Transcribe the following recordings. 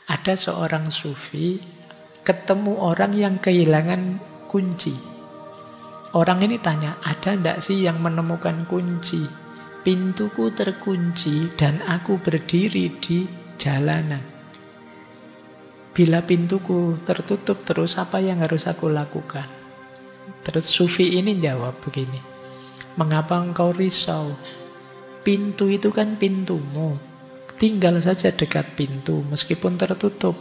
Ada seorang sufi ketemu orang yang kehilangan kunci. Orang ini tanya, ada ndak sih yang menemukan kunci? Pintuku terkunci dan aku berdiri di jalanan. Bila pintuku tertutup terus, apa yang harus aku lakukan? Terus sufi ini jawab begini, mengapa engkau risau? Pintu itu kan pintumu. Tinggal saja dekat pintu meskipun tertutup.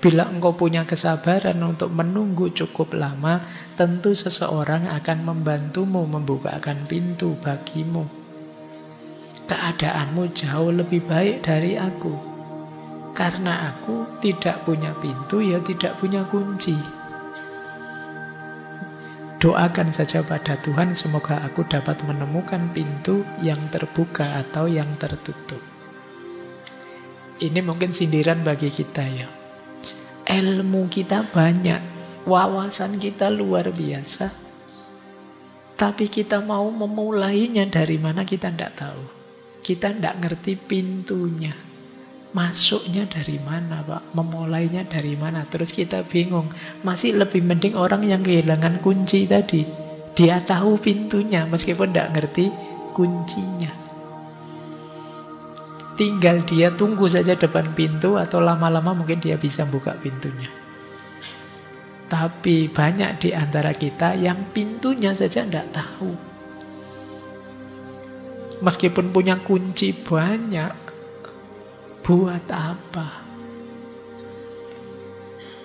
Bila engkau punya kesabaran untuk menunggu cukup lama, tentu seseorang akan membantumu membukakan pintu bagimu. Keadaanmu jauh lebih baik dari aku. Karena aku tidak punya pintu, ya tidak punya kunci. Doakan saja pada Tuhan, semoga aku dapat menemukan pintu yang terbuka atau yang tertutup. Ini mungkin sindiran bagi kita ya. Ilmu kita banyak, wawasan kita luar biasa, tapi kita mau memulainya dari mana kita tidak tahu. Kita tidak ngerti pintunya. Masuknya dari mana Pak? Memulainya dari mana? Terus kita bingung. Masih lebih mending orang yang kehilangan kunci tadi. Dia tahu pintunya meskipun tidak ngerti kuncinya. Tinggal dia tunggu saja depan pintu atau lama-lama mungkin dia bisa buka pintunya. Tapi banyak di antara kita yang pintunya saja tidak tahu. Meskipun punya kunci banyak, buat apa?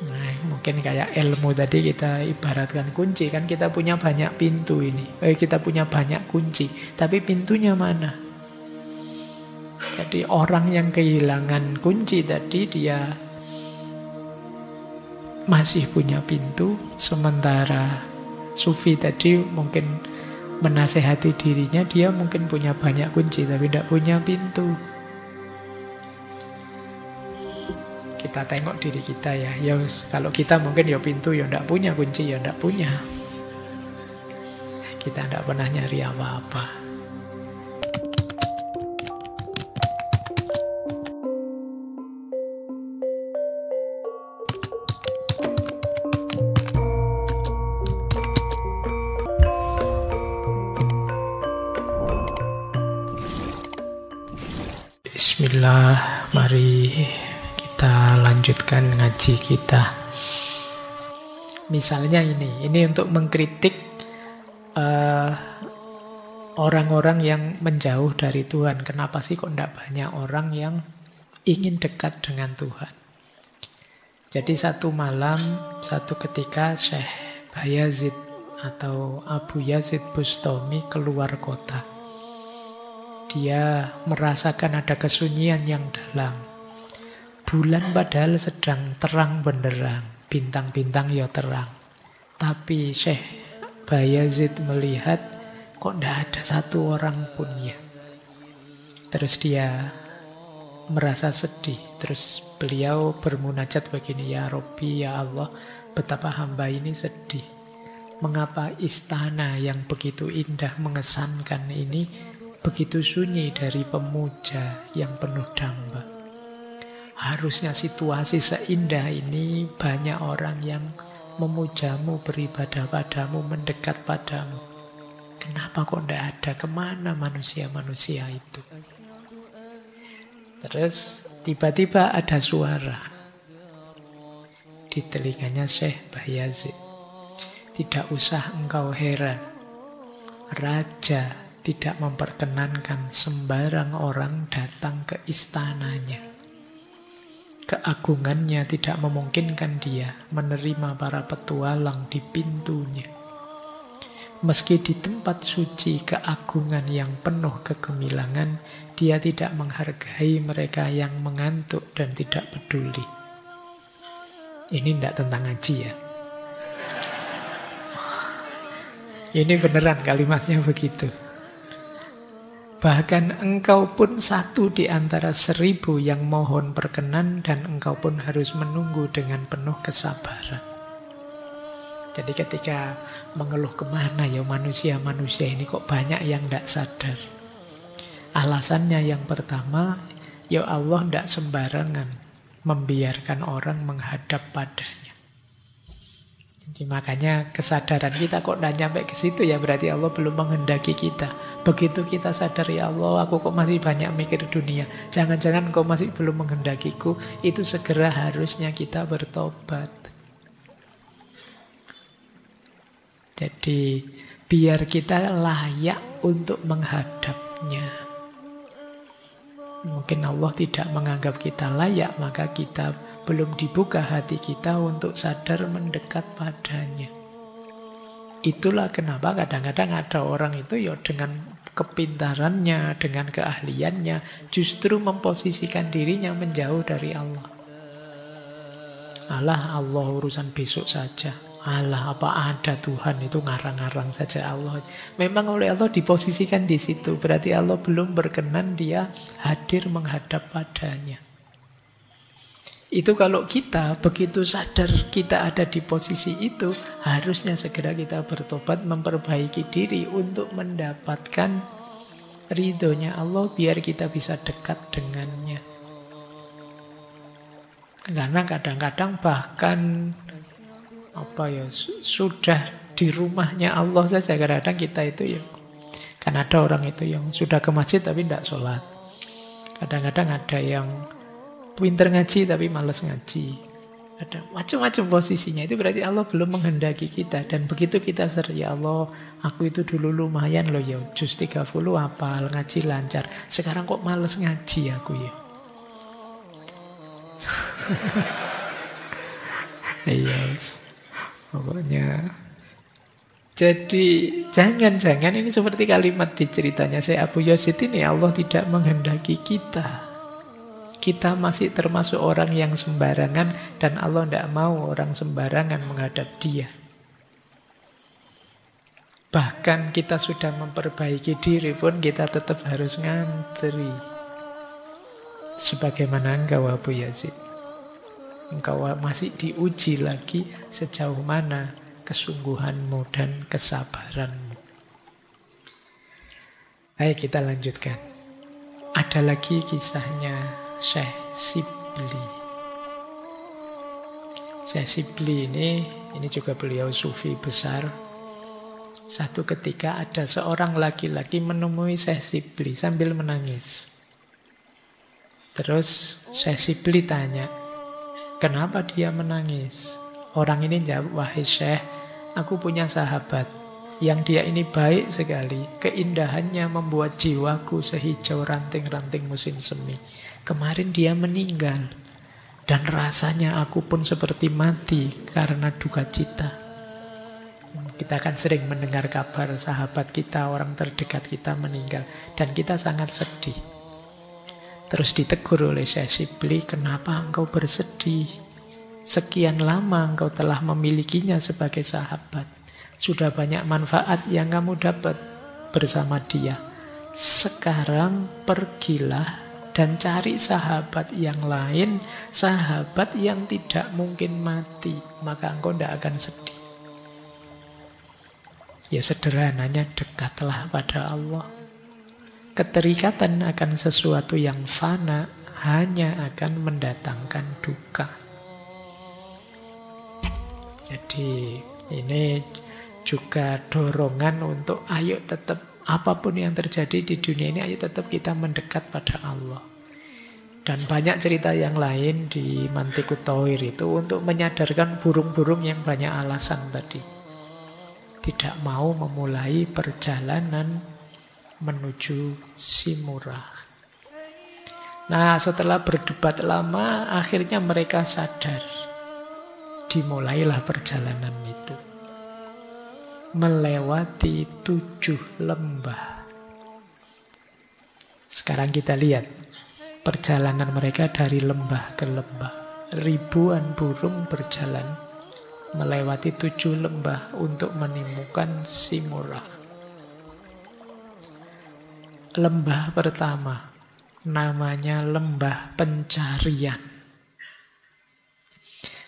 Nah, mungkin kayak ilmu tadi kita ibaratkan kunci. Kan kita punya banyak pintu ini. Kita punya banyak kunci. Tapi pintunya mana? Jadi orang yang kehilangan kunci tadi, dia masih punya pintu. Sementara sufi tadi mungkin menasehati dirinya, dia mungkin punya banyak kunci tapi tidak punya pintu. Kita tengok diri kita ya. Ya kalau kita mungkin ya pintu ya tidak punya, kunci ya tidak punya. Kita tidak pernah nyari apa-apa. Bismillah, mari kita lanjutkan ngaji kita. Misalnya ini untuk mengkritik orang-orang yang menjauh dari Tuhan. Kenapa sih kok tidak banyak orang yang ingin dekat dengan Tuhan? Jadi satu malam, satu ketika Syekh Bayazid atau Abu Yazid Bustami keluar kota. Dia merasakan ada kesunyian yang dalam. Bulan padahal sedang terang benderang, bintang-bintang ya terang. Tapi Syekh Bayazid melihat kok tidak ada satu orang pun ya. Terus dia merasa sedih. Terus beliau bermunajat begini, ya Robbi, ya Allah, betapa hamba ini sedih. Mengapa istana yang begitu indah mengesankan ini begitu sunyi dari pemuja yang penuh damba. Harusnya situasi seindah ini banyak orang yang memujamu, beribadah padamu, mendekat padamu. Kenapa kok tidak ada? Kemana manusia-manusia itu? Terus tiba-tiba ada suara di telinganya Syekh Bayazid. Tidak usah engkau heran, raja tidak memperkenankan sembarang orang datang ke istananya. Keagungannya tidak memungkinkan dia menerima para petualang di pintunya. Meski di tempat suci keagungan yang penuh kegemilangan, dia tidak menghargai mereka yang mengantuk dan tidak peduli. Ini tidak tentang ngaji ya. Ini beneran kalimatnya begitu. Bahkan engkau pun satu di antara 1000 yang mohon perkenan dan engkau pun harus menunggu dengan penuh kesabaran. Jadi ketika mengeluh kemana ya manusia-manusia ini kok banyak yang tidak sadar. Alasannya yang pertama, ya Allah tidak sembarangan membiarkan orang menghadap padanya. Jadi makanya kesadaran kita kok tidak nyampe ke situ, ya berarti Allah belum menghendaki kita. Begitu kita sadar, ya Allah, aku kok masih banyak mikir dunia, jangan-jangan kau masih belum menghendakiku, itu segera harusnya kita bertobat. Jadi biar kita layak untuk menghadapnya. Mungkin Allah tidak menganggap kita layak, maka kita belum dibuka hati kita untuk sadar mendekat padanya. Itulah kenapa kadang-kadang ada orang itu ya dengan kepintarannya, dengan keahliannya, justru memposisikan dirinya menjauh dari Allah. Allah urusan besok saja. Allah, apa ada Tuhan, itu ngarang-ngarang saja Allah. Memang oleh Allah diposisikan di situ, berarti Allah belum berkenan dia hadir menghadap padanya. Itu kalau kita begitu sadar kita ada di posisi itu, harusnya segera kita bertobat, memperbaiki diri untuk mendapatkan ridhonya Allah, biar kita bisa dekat dengannya. Karena kadang-kadang bahkan sudah di rumahnya Allah saja, kadang-kadang kita itu ya, kan ada orang itu yang sudah ke masjid tapi tidak sholat. Kadang-kadang ada yang pinter ngaji tapi malas ngaji. Ada macam-macam posisinya. Itu berarti Allah belum menghendaki kita. Dan begitu kita ya Allah, aku itu dulu lumayan loh ya, juz 30 hafal, ngaji lancar. Sekarang kok malas ngaji aku ya. Yes. Pokoknya jadi jangan-jangan ini seperti kalimat di ceritanya Syekh Abu Yazid ini, Allah tidak menghendaki kita. Kita masih termasuk orang yang sembarangan, dan Allah tidak mau orang sembarangan menghadap dia. Bahkan kita sudah memperbaiki diri pun kita tetap harus ngantri. Sebagaimana engkau Abu Yazid, engkau masih diuji lagi sejauh mana kesungguhanmu dan kesabaranmu. Ayo kita lanjutkan. Ada lagi kisahnya Syekh Shibli. Syekh Shibli ini juga beliau sufi besar. Satu ketika ada seorang laki-laki menemui Syekh Shibli sambil menangis. Terus Syekh Shibli tanya, kenapa dia menangis? Orang ini jawab, wahai Syekh, aku punya sahabat yang dia ini baik sekali. Keindahannya membuat jiwaku sehijau ranting-ranting musim semi. Kemarin dia meninggal, dan rasanya aku pun seperti mati karena duka cita. Kita akan sering mendengar kabar sahabat kita, orang terdekat kita meninggal, dan kita sangat sedih. Terus ditegur oleh Syekh Shibli, kenapa engkau bersedih? Sekian lama engkau telah memilikinya sebagai sahabat. Sudah banyak manfaat yang kamu dapat bersama dia. Sekarang pergilah dan cari sahabat yang lain, sahabat yang tidak mungkin mati, maka engkau tidak akan sedih. Ya sederhananya, dekatlah pada Allah. Keterikatan akan sesuatu yang fana hanya akan mendatangkan duka. Jadi ini juga dorongan untuk ayo tetap apapun yang terjadi di dunia ini, ayo tetap kita mendekat pada Allah. Dan banyak cerita yang lain di Mantiqut Tauhir itu untuk menyadarkan burung-burung yang banyak alasan tadi. Tidak mau memulai perjalanan menuju Simurah. Nah, setelah berdebat lama, akhirnya mereka sadar. Dimulailah perjalanan itu. Melewati 7 lembah. Sekarang kita lihat perjalanan mereka dari lembah ke lembah. Ribuan burung berjalan melewati 7 lembah untuk menemukan Simurah. Lembah pertama namanya lembah pencarian.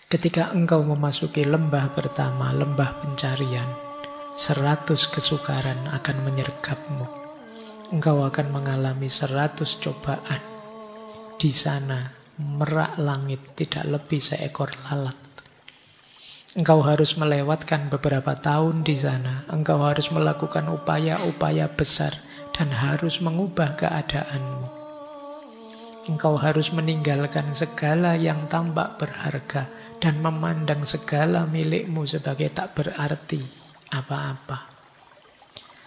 Ketika engkau memasuki lembah pertama, lembah pencarian, 100 kesukaran akan menyergapmu. Engkau akan mengalami 100 cobaan. Di sana merak langit, tidak lebih seekor lalat. Engkau harus melewatkan beberapa tahun di sana. Engkau harus melakukan upaya-upaya besar dan harus mengubah keadaanmu. Engkau harus meninggalkan segala yang tampak berharga dan memandang segala milikmu sebagai tak berarti apa-apa.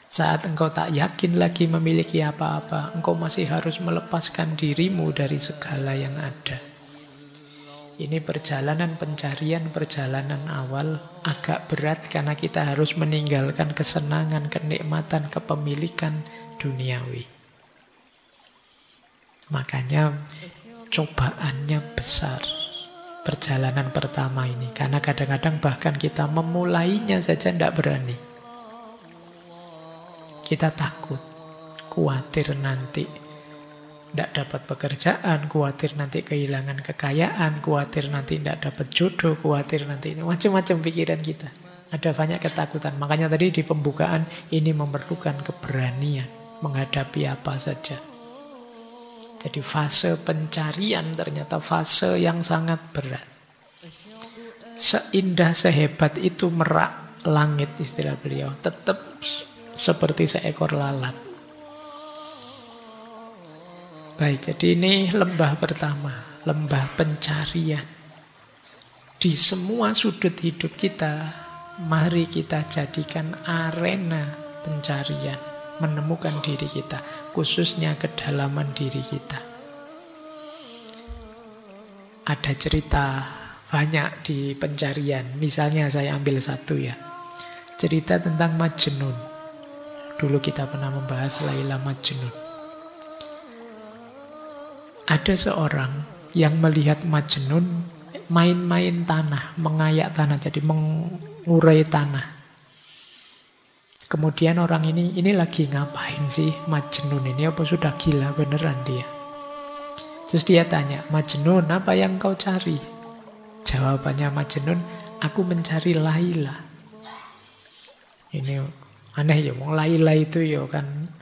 Saat engkau tak yakin lagi memiliki apa-apa, engkau masih harus melepaskan dirimu dari segala yang ada. Ini perjalanan pencarian, perjalanan awal agak berat karena kita harus meninggalkan kesenangan, kenikmatan, kepemilikan duniawi. Makanya cobaannya besar perjalanan pertama ini. Karena kadang-kadang bahkan kita memulainya saja tidak berani. Kita takut, khawatir nanti tidak dapat pekerjaan, khawatir nanti kehilangan kekayaan, khawatir nanti tidak dapat jodoh, khawatir nanti ini macam-macam pikiran kita. Ada banyak ketakutan. Makanya tadi di pembukaan ini memerlukan keberanian menghadapi apa saja. Jadi fase pencarian ternyata fase yang sangat berat. Seindah sehebat itu merak langit istilah beliau, tetap seperti seekor lalat. Baik, jadi ini lembah pertama, lembah pencarian. Di semua sudut hidup kita, mari kita jadikan arena pencarian. Menemukan diri kita, khususnya kedalaman diri kita. Ada cerita banyak di pencarian. Misalnya saya ambil satu ya. Cerita tentang Majnun. Dulu kita pernah membahas Laila Majnun. Ada seorang yang melihat Majnun main-main tanah, mengayak tanah, jadi mengurai tanah. Kemudian orang ini lagi ngapain sih Majnun ini? Apa sudah gila beneran dia? Terus dia tanya, Majnun, apa yang kau cari? Jawabannya Majnun, aku mencari Laila. Ini aneh ya, Laila itu ya kan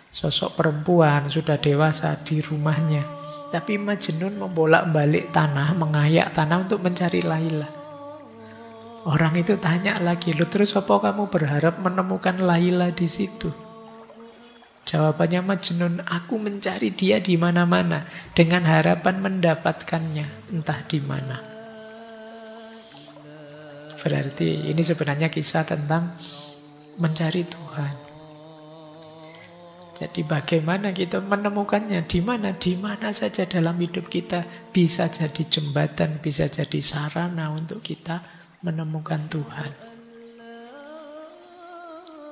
sosok perempuan, sudah dewasa di rumahnya. Tapi Majnun membolak-balik tanah, mengayak tanah untuk mencari Laila. Orang itu tanya lagi, lu terus apa kamu berharap menemukan Laila di situ? Jawabannya Majnun, aku mencari dia di mana-mana dengan harapan mendapatkannya entah di mana. Berarti ini sebenarnya kisah tentang mencari Tuhan. Jadi bagaimana kita menemukannya? Di mana saja dalam hidup kita bisa jadi jembatan, bisa jadi sarana untuk kita menemukan Tuhan.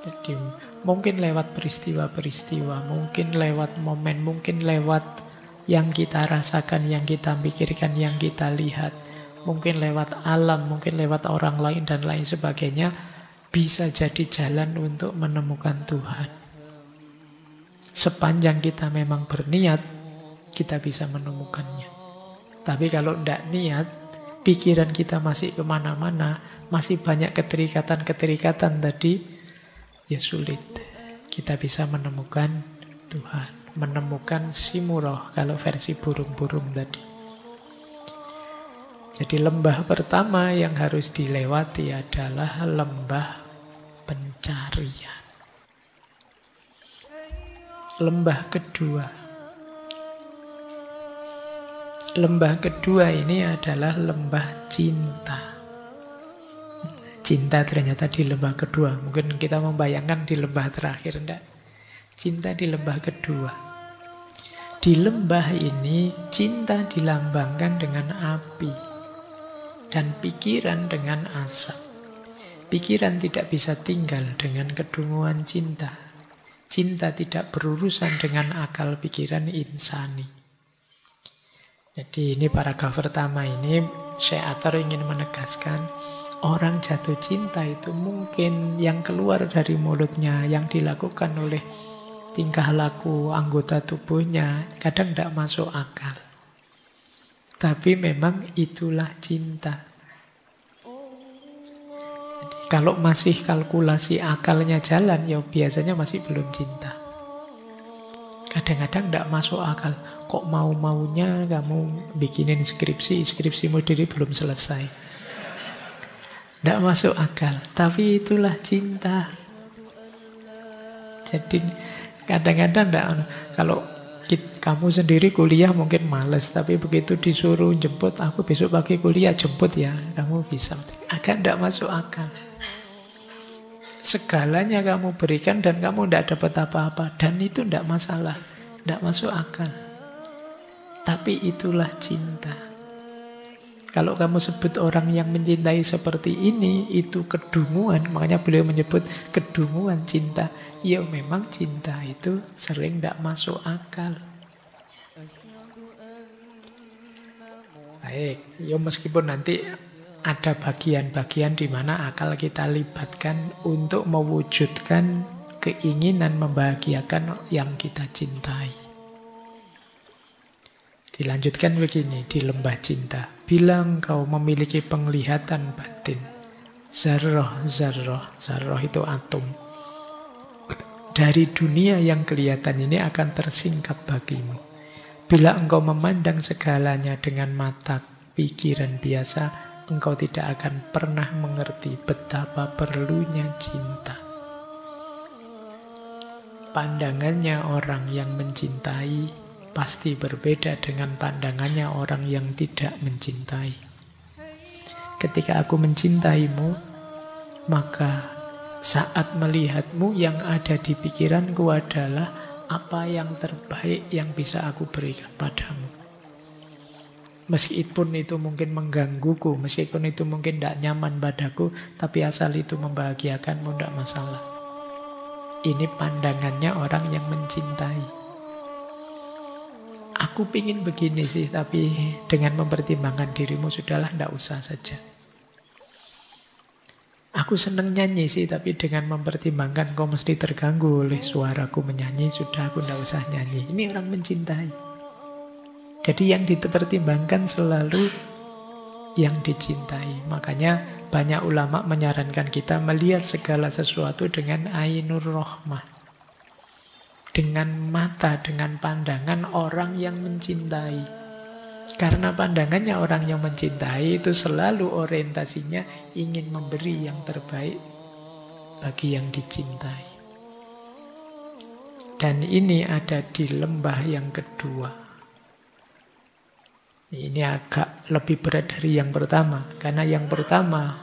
Jadi mungkin lewat peristiwa-peristiwa, mungkin lewat momen, mungkin lewat yang kita rasakan, yang kita pikirkan, yang kita lihat, mungkin lewat alam, mungkin lewat orang lain dan lain sebagainya, bisa jadi jalan untuk menemukan Tuhan. Sepanjang kita memang berniat, kita bisa menemukannya. Tapi kalau tidak niat, pikiran kita masih kemana-mana, masih banyak keterikatan-keterikatan tadi, ya sulit. Kita bisa menemukan Tuhan, menemukan Simuroh kalau versi burung-burung tadi. Jadi lembah pertama yang harus dilewati adalah lembah pencarian. Lembah kedua. Lembah kedua ini adalah lembah cinta. Cinta ternyata di lembah kedua. Mungkin kita membayangkan di lembah terakhir, enggak? Cinta di lembah kedua. Di lembah ini cinta dilambangkan dengan api dan pikiran dengan asap. Pikiran tidak bisa tinggal dengan kedunguan cinta. Cinta tidak berurusan dengan akal pikiran insani. Jadi ini paragraf pertama ini Syekh Athar ingin menegaskan orang jatuh cinta itu mungkin yang keluar dari mulutnya, yang dilakukan oleh tingkah laku anggota tubuhnya kadang tidak masuk akal. Tapi memang itulah cinta. Jadi, kalau masih kalkulasi akalnya jalan, ya biasanya masih belum cinta. Kadang-kadang tidak masuk akal. kok mau-maunya kamu bikinin skripsimu diri belum selesai. Tidak masuk akal. Tapi itulah cinta. Jadi kadang-kadang kalau kamu sendiri kuliah mungkin males, tapi begitu disuruh jemput, aku besok pagi kuliah, jemput ya, kamu bisa. Agak tidak masuk akal. Segalanya kamu berikan dan kamu tidak dapat apa-apa. Dan itu tidak masalah. Tidak masuk akal. Tapi itulah cinta. Kalau kamu sebut orang yang mencintai seperti ini, itu kedunguan. Makanya beliau menyebut kedunguan cinta. Ya memang cinta itu sering tidak masuk akal. Baik, ya meskipun nanti ada bagian-bagian di mana akal kita libatkan untuk mewujudkan keinginan membahagiakan yang kita cintai. Dilanjutkan begini di lembah cinta. Bila engkau memiliki penglihatan batin, zarrah itu atom. Dari dunia yang kelihatan ini akan tersingkap bagimu. Bila engkau memandang segalanya dengan mata pikiran biasa, engkau tidak akan pernah mengerti betapa perlunya cinta. Pandangannya orang yang mencintai pasti berbeda dengan pandangannya orang yang tidak mencintai. Ketika aku mencintaimu, maka saat melihatmu yang ada di pikiranku adalah apa yang terbaik yang bisa aku berikan padamu. Meskipun itu mungkin menggangguku, meskipun itu mungkin tidak nyaman padaku, tapi asal itu membahagiakanmu, tidak masalah. Ini pandangannya orang yang mencintai. Aku pingin begini sih, tapi dengan mempertimbangkan dirimu, sudahlah, tidak usah saja. Aku senang nyanyi sih, tapi dengan mempertimbangkan kau mesti terganggu oleh suaraku menyanyi, sudah aku tidak usah nyanyi. Ini orang mencintai. Jadi yang dipertimbangkan selalu yang dicintai. Makanya banyak ulama menyarankan kita melihat segala sesuatu dengan ainur rohmah. Dengan mata, dengan pandangan orang yang mencintai. Karena pandangannya orang yang mencintai itu selalu orientasinya ingin memberi yang terbaik bagi yang dicintai. Dan ini ada di lembah yang kedua. Ini agak lebih berat dari yang pertama. Karena yang pertama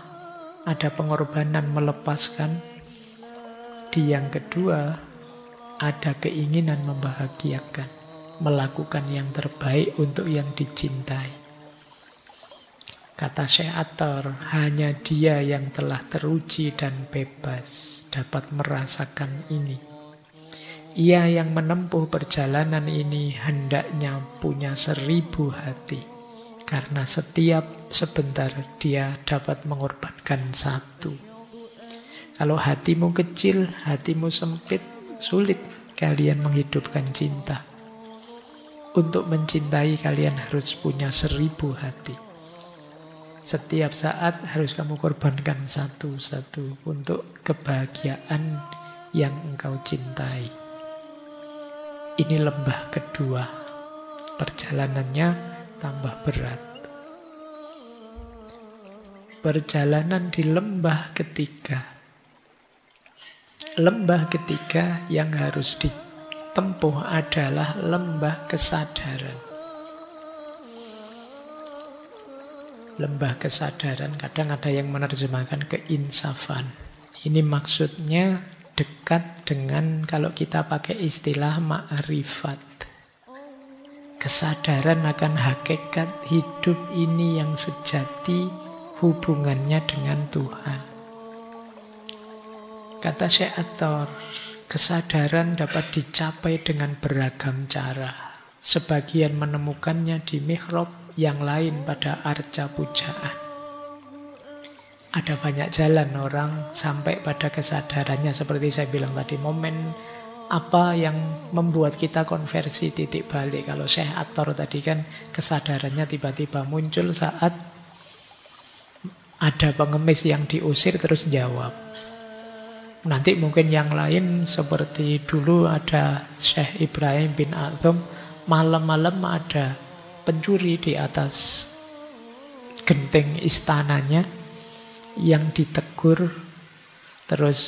ada pengorbanan melepaskan. Di yang kedua ada keinginan membahagiakan, melakukan yang terbaik untuk yang dicintai. Kata Syekh Attar, hanya dia yang telah teruji dan bebas dapat merasakan ini. Ia yang menempuh perjalanan ini hendaknya punya 1000 hati. Karena setiap sebentar dia dapat mengorbankan satu. Kalau hatimu kecil, hatimu sempit, sulit kalian menghidupkan cinta. Untuk mencintai kalian harus punya 1000 hati. Setiap saat harus kamu korbankan satu-satu untuk kebahagiaan yang engkau cintai. Ini lembah kedua. Perjalanannya tambah berat. Perjalanan di lembah ketiga. Lembah ketiga yang harus ditempuh adalah lembah kesadaran. Lembah kesadaran, kadang ada yang menerjemahkan keinsafan. Ini maksudnya dekat dengan, kalau kita pakai istilah ma'rifat. Kesadaran akan hakikat hidup ini yang sejati, hubungannya dengan Tuhan. Kata Syekh Attar, kesadaran dapat dicapai dengan beragam cara. Sebagian menemukannya di mihrab, yang lain pada arca pujaan. Ada banyak jalan orang sampai pada kesadarannya. Seperti saya bilang tadi, momen apa yang membuat kita konversi, titik balik. Kalau Syekh Attar tadi kan kesadarannya tiba-tiba muncul saat ada pengemis yang diusir terus jawab. Nanti mungkin yang lain seperti dulu ada Syekh Ibrahim bin A'zam, malam-malam ada pencuri di atas genteng istananya yang ditegur, terus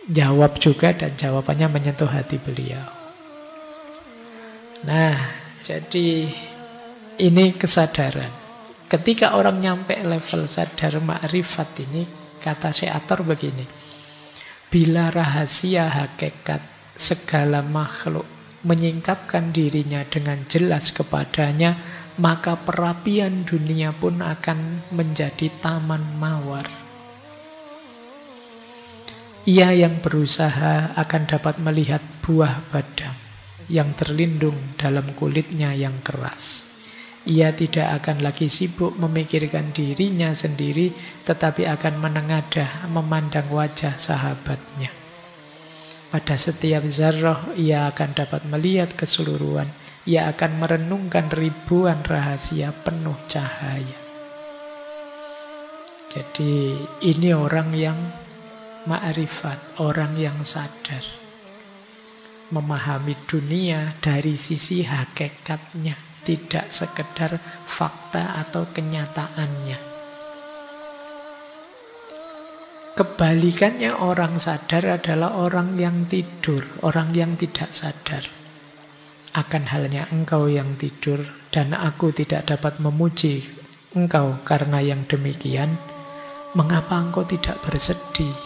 jawab juga, dan jawabannya menyentuh hati beliau. Nah, jadi ini kesadaran. Ketika orang nyampe level sadar ma'rifat ini, kata Syekh Athar begini, bila rahasia hakikat segala makhluk menyingkapkan dirinya dengan jelas kepadanya, maka perapian dunia pun akan menjadi taman mawar. Ia yang berusaha akan dapat melihat buah badam yang terlindung dalam kulitnya yang keras. Ia tidak akan lagi sibuk memikirkan dirinya sendiri, tetapi akan menengadah memandang wajah sahabatnya. Pada setiap zarrah ia akan dapat melihat keseluruhan. Ia akan merenungkan ribuan rahasia penuh cahaya. Jadi ini orang yang ma'rifat, orang yang sadar, memahami dunia dari sisi hakikatnya, tidak sekedar fakta atau kenyataannya. Kebalikannya orang sadar adalah orang yang tidur, orang yang tidak sadar. Akan halnya engkau yang tidur dan aku tidak dapat memuji engkau karena yang demikian, mengapa engkau tidak bersedih?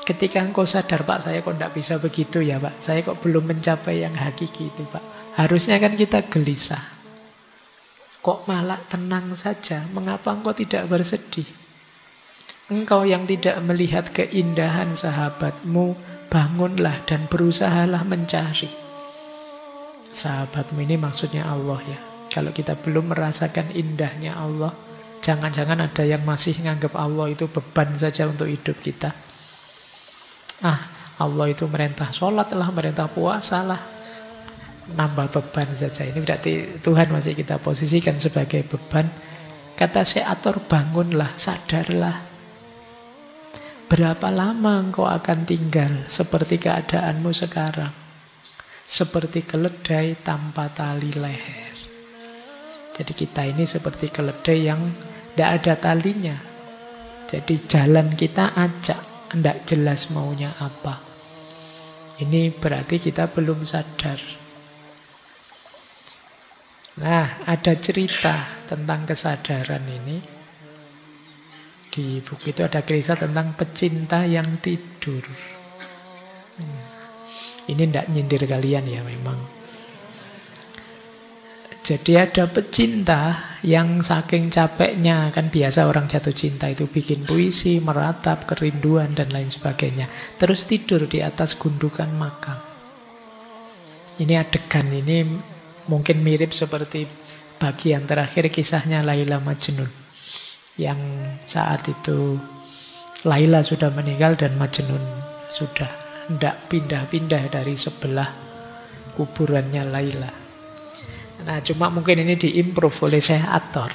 Ketika engkau sadar, Pak, saya kok tidak bisa begitu ya, Pak. Saya kok belum mencapai yang hakiki itu, Pak. Harusnya kan kita gelisah. Kok malah tenang saja? Mengapa engkau tidak bersedih? Engkau yang tidak melihat keindahan sahabatmu, bangunlah dan berusahalah mencari. Sahabatmu ini maksudnya Allah ya. Kalau kita belum merasakan indahnya Allah, jangan-jangan ada yang masih nganggap Allah itu beban saja untuk hidup kita. Allah itu merintah sholat lah, merintah puasa lah, nambah beban saja. Ini berarti Tuhan masih kita posisikan sebagai beban. Kata Syekh Athar, bangunlah, sadarlah. Berapa lama engkau akan tinggal seperti keadaanmu sekarang? Seperti keledai tanpa tali leher. Jadi kita ini seperti keledai yang tidak ada talinya. Jadi jalan kita acak, tidak jelas maunya apa. Ini berarti kita belum sadar. Nah, ada cerita tentang kesadaran ini. Di buku itu ada kisah tentang pecinta yang tidur. Ini tidak nyindir kalian ya memang. Jadi ada pecinta yang saking capeknya, kan biasa orang jatuh cinta itu bikin puisi, meratap, kerinduan dan lain sebagainya. Terus tidur di atas gundukan makam. Ini adegan ini mungkin mirip seperti bagian terakhir kisahnya Laila Majnun. Yang saat itu Laila sudah meninggal dan Majnun sudah tidak pindah-pindah dari sebelah kuburannya Laila. Nah, cuma mungkin ini diimprove oleh Syekh Athar.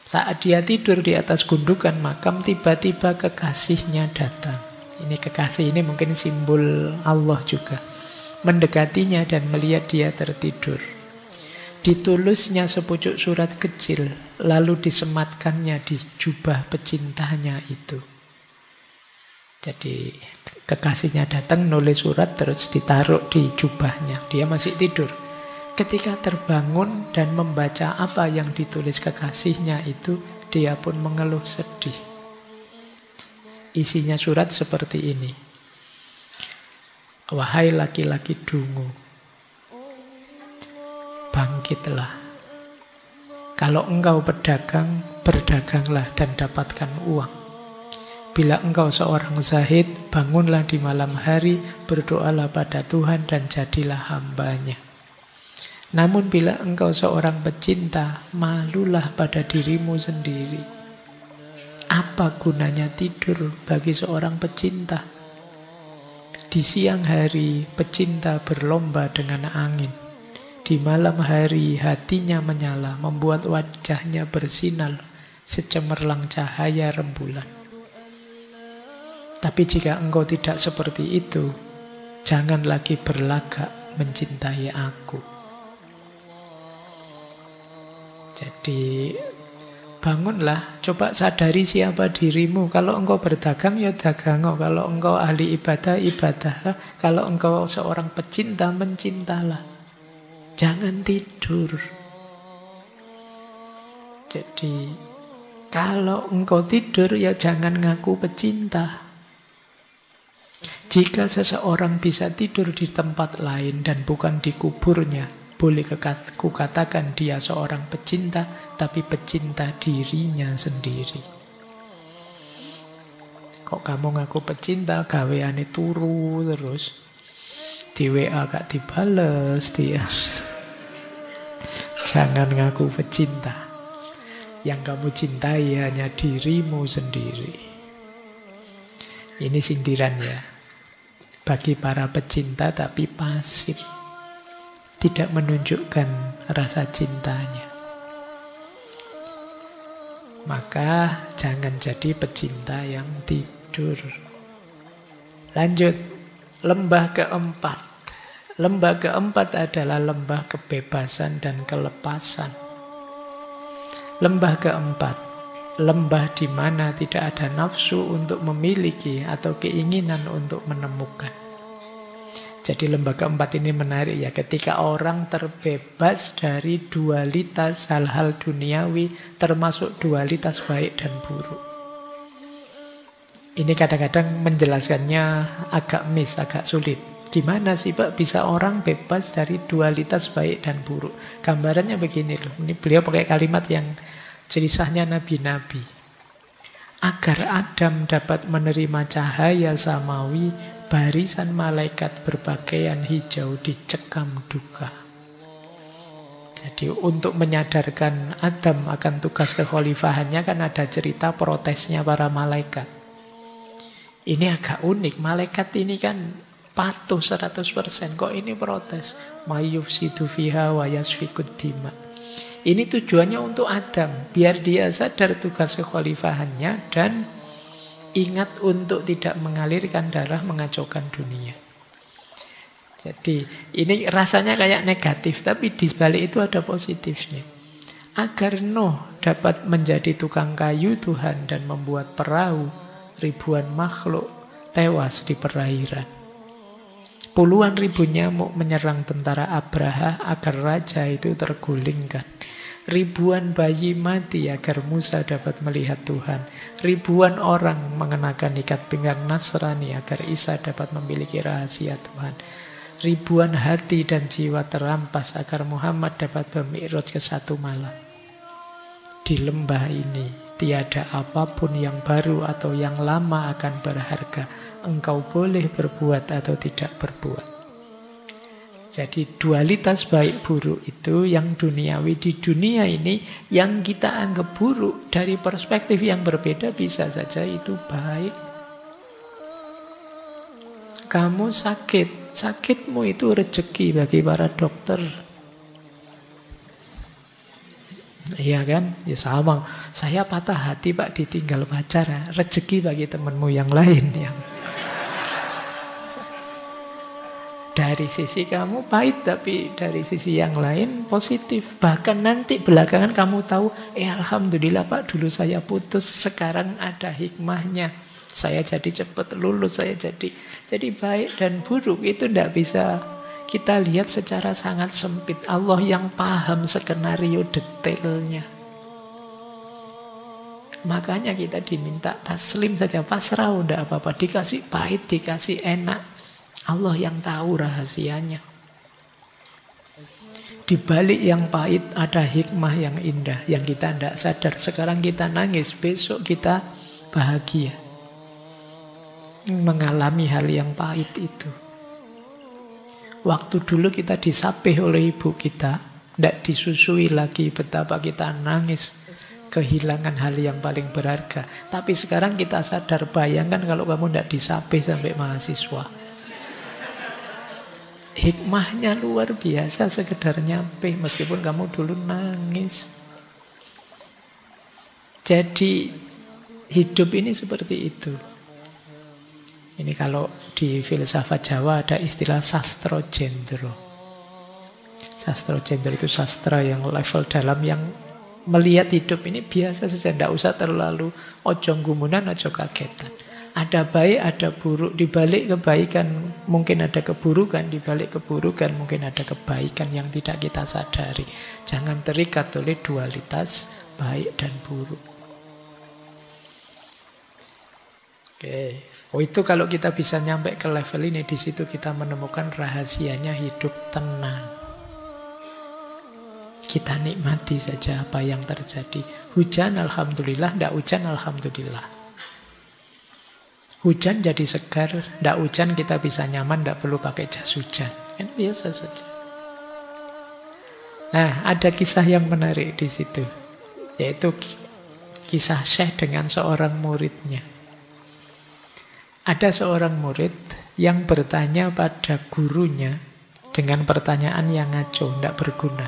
Saat dia tidur di atas gundukan makam, tiba-tiba kekasihnya datang. Ini kekasih ini mungkin simbol Allah juga. Mendekatinya dan melihat dia tertidur. Ditulisnya sepucuk surat kecil, lalu disematkannya di jubah pecintanya itu. Jadi kekasihnya datang nulis surat terus ditaruh di jubahnya. Dia masih tidur. Ketika terbangun dan membaca apa yang ditulis kekasihnya itu, dia pun mengeluh sedih. Isinya surat seperti ini. Wahai laki-laki dungu, bangkitlah. Kalau engkau berdagang, berdaganglah dan dapatkan uang. Bila engkau seorang zahid, bangunlah di malam hari, berdoalah pada Tuhan dan jadilah hambanya. Namun bila engkau seorang pecinta, malulah pada dirimu sendiri. Apa gunanya tidur bagi seorang pecinta? Di siang hari, pecinta berlomba dengan angin. Di malam hari, hatinya menyala, membuat wajahnya bersinar secemerlang cahaya rembulan. Tapi jika engkau tidak seperti itu, jangan lagi berlagak mencintai aku. Jadi bangunlah, coba sadari siapa dirimu. Kalau engkau berdagang, ya dagang. Kalau engkau ahli ibadah, ibadah. Kalau engkau seorang pecinta, mencintalah. Jangan tidur. Jadi kalau engkau tidur, ya jangan ngaku pecinta. Jika seseorang bisa tidur di tempat lain dan bukan di kuburnya, boleh kukatakan dia seorang pecinta, tapi pecinta dirinya sendiri. Kok kamu ngaku pecinta, gaweane turu terus. Di WA gak dibales dia. Jangan ngaku pecinta. Yang kamu cintai hanya dirimu sendiri. Ini sindiran ya. Bagi para pecinta tapi pasif. Tidak menunjukkan rasa cintanya. Maka jangan jadi pecinta yang tidur. Lanjut, lembah keempat. Lembah keempat adalah lembah kebebasan dan kelepasan. Lembah keempat, lembah di mana tidak ada nafsu untuk memiliki atau keinginan untuk menemukan. Jadi lembah keempat ini menarik ya, ketika orang terbebas dari dualitas hal-hal duniawi, termasuk dualitas baik dan buruk. Ini kadang-kadang menjelaskannya agak agak sulit. Gimana sih Pak bisa orang bebas dari dualitas baik dan buruk? Gambarannya begini loh, ini beliau pakai kalimat yang cerisahnya nabi-nabi. Agar Adam dapat menerima cahaya samawi, barisan malaikat berpakaian hijau dicekam duka. Jadi untuk menyadarkan Adam akan tugas kekhalifahannya kan ada cerita protesnya para malaikat. Ini agak unik, malaikat ini kan patuh 100%, kok ini protes? Mayyufsidu fiha wa yasfikud dima. Ini tujuannya untuk Adam, biar dia sadar tugas kekhalifahannya dan ingat untuk tidak mengalirkan darah mengacaukan dunia. Jadi ini rasanya kayak negatif, tapi di balik itu ada positifnya. Agar Nuh dapat menjadi tukang kayu Tuhan dan membuat perahu, ribuan makhluk tewas di perairan. Puluhan ribu nyamuk menyerang tentara Abraha agar raja itu tergulingkan. Ribuan bayi mati agar Musa dapat melihat Tuhan. Ribuan orang mengenakan ikat pinggang Nasrani agar Isa dapat memiliki rahasia Tuhan. Ribuan hati dan jiwa terampas agar Muhammad dapat bermi'raj ke satu malam. Di lembah ini tiada apapun yang baru atau yang lama akan berharga. Engkau boleh berbuat atau tidak berbuat. Jadi dualitas baik buruk itu yang duniawi di dunia ini yang kita anggap buruk dari perspektif yang berbeda bisa saja itu baik. Kamu sakit, sakitmu itu rezeki bagi para dokter. Iya kan? Ya sama. Saya patah hati Pak ditinggal pacar. Rezeki bagi temanmu yang lain yang dari sisi kamu pahit, tapi dari sisi yang lain positif. Bahkan nanti belakangan kamu tahu, alhamdulillah Pak dulu saya putus, sekarang ada hikmahnya. Saya jadi cepat lulus, saya jadi baik dan buruk itu tidak bisa kita lihat secara sangat sempit. Allah yang paham skenario detailnya. Makanya kita diminta taslim saja, pasrah udah apa-apa. Dikasih pahit, dikasih enak. Allah yang tahu rahasianya. Di balik yang pahit ada hikmah yang indah yang kita tidak sadar. Sekarang kita nangis, besok kita bahagia. Mengalami hal yang pahit itu. Waktu dulu kita disapih oleh ibu kita, tidak disusui lagi, betapa kita nangis kehilangan hal yang paling berharga. Tapi sekarang kita sadar, bayangkan kalau kamu tidak disapih sampai mahasiswa. Hikmahnya luar biasa, sekedar nyampe meskipun kamu dulu nangis. Jadi hidup ini seperti itu. Ini kalau di filsafat Jawa ada istilah sastro jendro. Sastra gender itu sastra yang level dalam, yang melihat hidup ini biasa saja, tidak usah terlalu ojo gumunan, ojo kagetan. Ada baik, ada buruk. Di balik kebaikan mungkin ada keburukan, di balik keburukan mungkin ada kebaikan yang tidak kita sadari. Jangan terikat oleh dualitas baik dan buruk. Oke. Oh, itu kalau kita bisa nyampe ke level ini, di situ kita menemukan rahasianya hidup tenang. Kita nikmati saja apa yang terjadi. Hujan alhamdulillah, tidak hujan alhamdulillah. Hujan jadi segar, tidak hujan kita bisa nyaman, tidak perlu pakai jas hujan. Kan biasa saja. Nah, ada kisah yang menarik di situ, yaitu kisah Syekh dengan seorang muridnya. Ada seorang murid yang bertanya pada gurunya dengan pertanyaan yang ngaco, tidak berguna.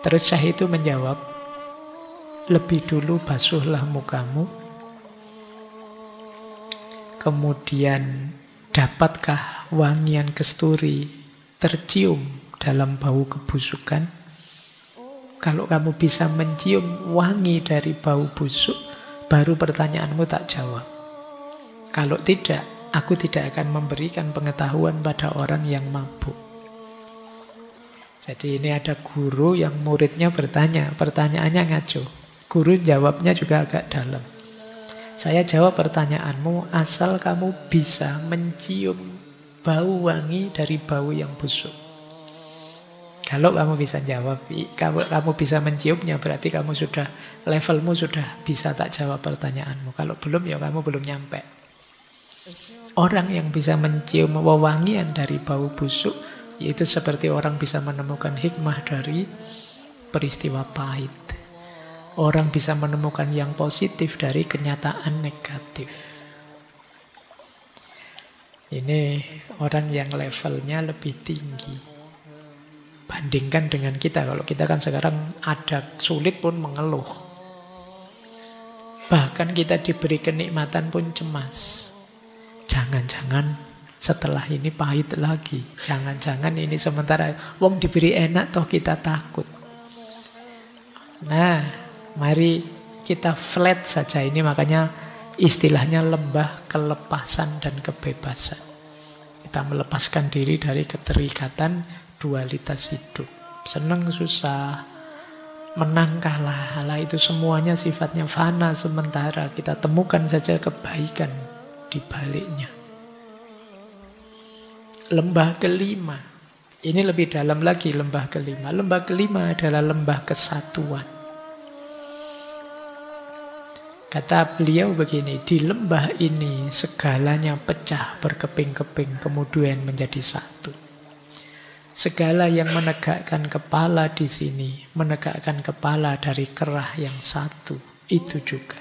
Terus Syekh itu menjawab, lebih dulu basuhlah mukamu, kemudian dapatkah wangian kesturi tercium dalam bau kebusukan? Kalau kamu bisa mencium wangi dari bau busuk, baru pertanyaanmu tak jawab. Kalau tidak, aku tidak akan memberikan pengetahuan pada orang yang mabuk. Jadi ini ada guru yang muridnya bertanya, pertanyaannya ngaco. Guru jawabnya juga agak dalam. Saya jawab pertanyaanmu asal kamu bisa mencium bau wangi dari bau yang busuk. Kalau kamu bisa jawab, kalau kamu bisa menciumnya, berarti kamu sudah, levelmu sudah bisa tak jawab pertanyaanmu. Kalau belum, ya kamu belum nyampe. Orang yang bisa mencium wewangian dari bau busuk, yaitu seperti orang bisa menemukan hikmah dari peristiwa pahit. Orang bisa menemukan yang positif dari kenyataan negatif. Ini orang yang levelnya lebih tinggi. Bandingkan dengan kita. Kalau kita kan sekarang ada sulit pun mengeluh. Bahkan kita diberi kenikmatan pun cemas. Jangan-jangan setelah ini pahit lagi. Jangan-jangan ini sementara. Wong diberi enak toh kita takut. Nah, mari kita flat saja ini, makanya istilahnya lembah kelepasan dan kebebasan. Kita melepaskan diri dari keterikatan dualitas hidup. Senang susah, menang kalah, itu semuanya sifatnya fana sementara. Kita temukan saja kebaikan di baliknya. Lembah kelima, ini lebih dalam lagi lembah kelima. Lembah kelima adalah lembah kesatuan. Kata beliau begini, di lembah ini segalanya pecah berkeping-keping, kemudian menjadi satu. Segala yang menegakkan kepala di sini, menegakkan kepala dari kerah yang satu, itu juga.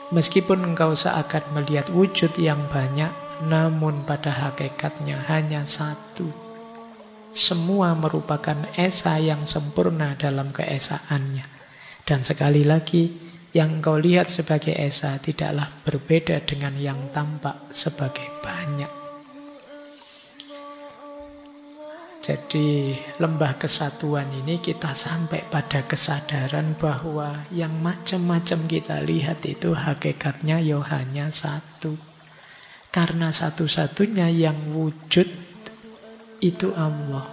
Meskipun engkau seakan melihat wujud yang banyak, namun pada hakikatnya hanya satu. Semua merupakan esa yang sempurna dalam keesaannya. Dan sekali lagi, yang engkau lihat sebagai esa tidaklah berbeda dengan yang tampak sebagai banyak. Jadi lembah kesatuan ini kita sampai pada kesadaran bahwa yang macam-macam kita lihat itu hakikatnya ya hanya satu. Karena satu-satunya yang wujud itu Allah.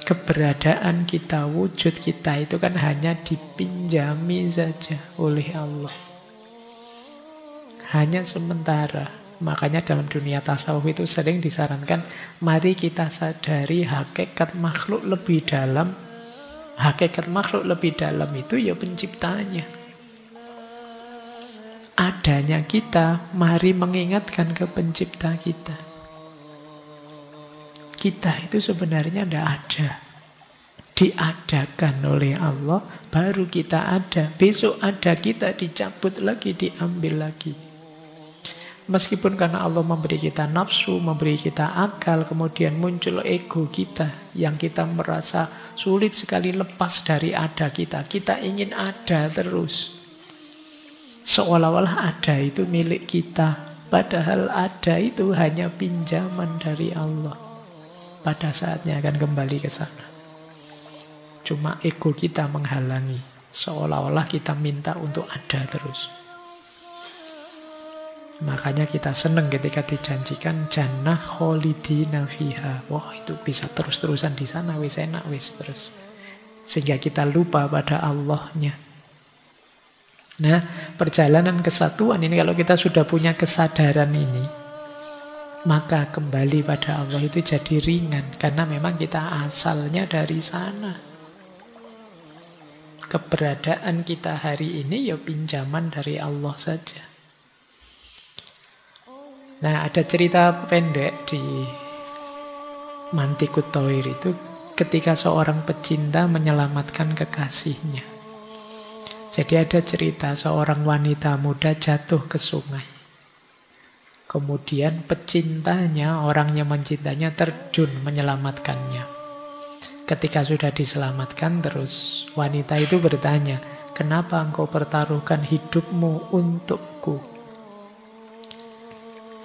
Keberadaan kita, wujud kita itu kan hanya dipinjami saja oleh Allah. Hanya sementara. Makanya dalam dunia tasawuf itu sering disarankan, mari kita sadari hakikat makhluk lebih dalam. Hakikat makhluk lebih dalam itu ya penciptanya. Adanya kita, mari mengingatkan ke pencipta kita. Kita itu sebenarnya tidak ada. Diadakan oleh Allah, baru kita ada. Besok ada kita, dicabut lagi, diambil lagi. Meskipun karena Allah memberi kita nafsu, memberi kita akal, kemudian muncul ego kita, yang kita merasa sulit sekali lepas dari ada kita. Kita ingin ada terus. Seolah-olah ada itu milik kita. Padahal ada itu hanya pinjaman dari Allah. pada saatnya akan kembali ke sana. Cuma ego kita menghalangi, seolah-olah kita minta untuk ada terus. Makanya kita senang ketika dijanjikan jannah kholidina fiha. Wah, itu bisa terus-terusan di sana, wis enak wis terus. Sehingga kita lupa pada Allahnya. Nah, perjalanan kesatuan ini kalau kita sudah punya kesadaran ini, maka kembali pada Allah itu jadi ringan. Karena memang kita asalnya dari sana. Keberadaan kita hari ini ya pinjaman dari Allah saja. Nah, ada cerita pendek di Mantikut Thoir itu ketika seorang pecinta menyelamatkan kekasihnya. Jadi ada cerita seorang wanita muda jatuh ke sungai. Kemudian pecintanya, orang yang mencintainya terjun menyelamatkannya. Ketika sudah diselamatkan terus wanita itu bertanya, "Kenapa engkau pertaruhkan hidupmu untukku?"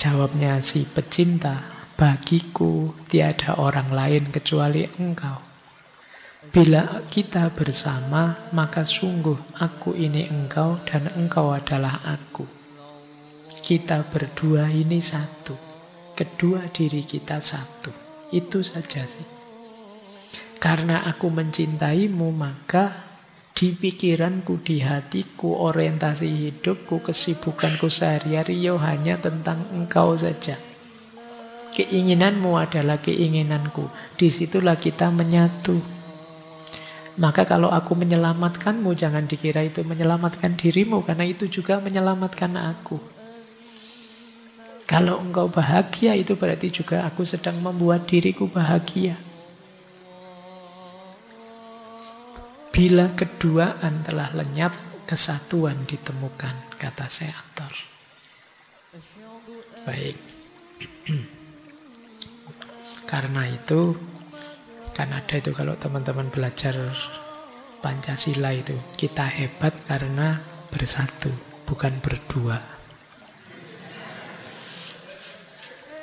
Jawabnya si pecinta, "Bagiku tiada orang lain kecuali engkau. Bila kita bersama, maka sungguh aku ini engkau dan engkau adalah aku. Kita berdua ini satu. Kedua diri kita satu." Itu saja sih. Karena aku mencintaimu, maka di pikiranku, di hatiku, orientasi hidupku, kesibukanku sehari-hari hanya tentang engkau saja. Keinginanmu adalah keinginanku. Disitulah kita menyatu. Maka kalau aku menyelamatkanmu, jangan dikira itu menyelamatkan dirimu, karena itu juga menyelamatkan aku. Kalau engkau bahagia, itu berarti juga aku sedang membuat diriku bahagia. Bila keduaan telah lenyap, kesatuan ditemukan, kata Seator. Baik. Karena itu, kan ada itu kalau teman-teman belajar Pancasila itu, kita hebat karena bersatu, bukan berdua.